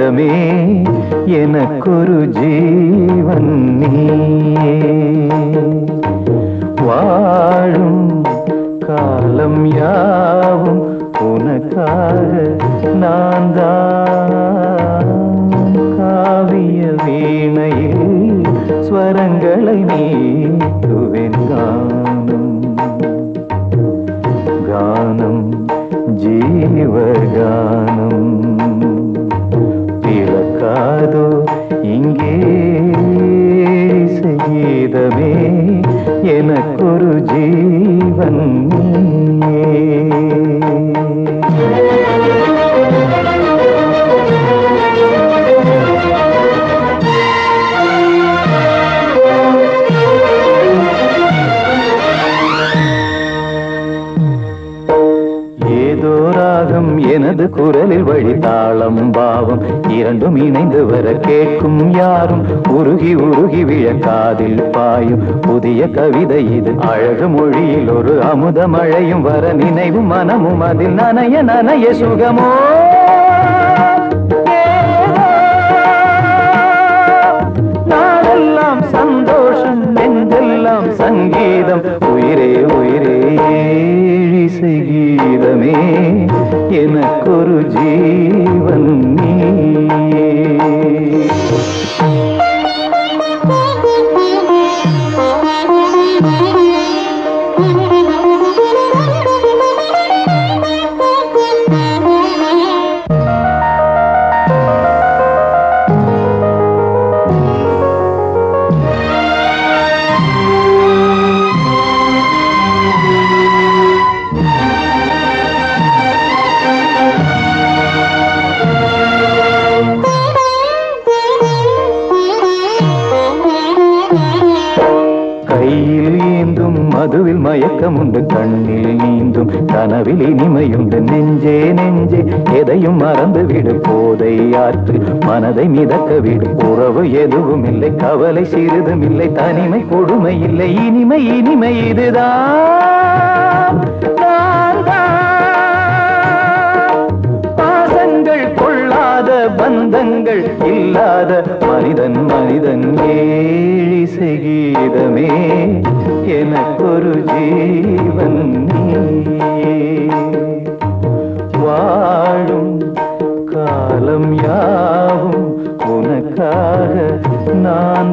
கீதமே எனக்கொரு ஜீவன் நீயே வாழும் காலம் யாவும் உனக்காக நான் தான் காவிய வீணையில் ஸ்வரங்களை மீட்டுவேன் கானம் கானம் ஜீவகானம் பிறக்காதோ இங்கே கீதமே எனக்கொரு ஜீவன் ஏதோ ராகம் எனது குரலில் வழி தாளம் பாவம் இரண்டும் இணைந்து வர கேட்கும் யாரும் உருகி உருகி விழக்காதில் பாயும் புதிய கவிதை இது அழகு மொழியில் ஒரு அமுத மழையும் வர நினைவும் மனமும் அதில் நனைய நனைய சுகமோ நாளெல்லாம் சந்தோஷம் நெஞ்செல்லாம் சங்கீதம் உயிரே உயிரே கீதமே எனக்கொரு ஜீவன் நீயே கையில் ஏந்தும் மதுவில் மயக்கம் உண்டு கண்ணில் நீந்தும் கனவில் இனிமையுண்டு நெஞ்சே நெஞ்சே எதையும் மறந்து விடு போதை ஆற்று மனதை மிதக்க விடு உறவு எதுவும் இல்லை கவலை சிறிதும் இல்லை தனிமை கொடுமை இல்லை இனிமை இனிமை இதுதான் பாசங்கள் கொள்ளாத பந்தங்கள் இல்லாத மனிதன் மனிதன் ஏழிசை கீதமே எனக்கொரு ஜீவன் நீயே வாழும் காலம் யாவும் உனக்காக நான்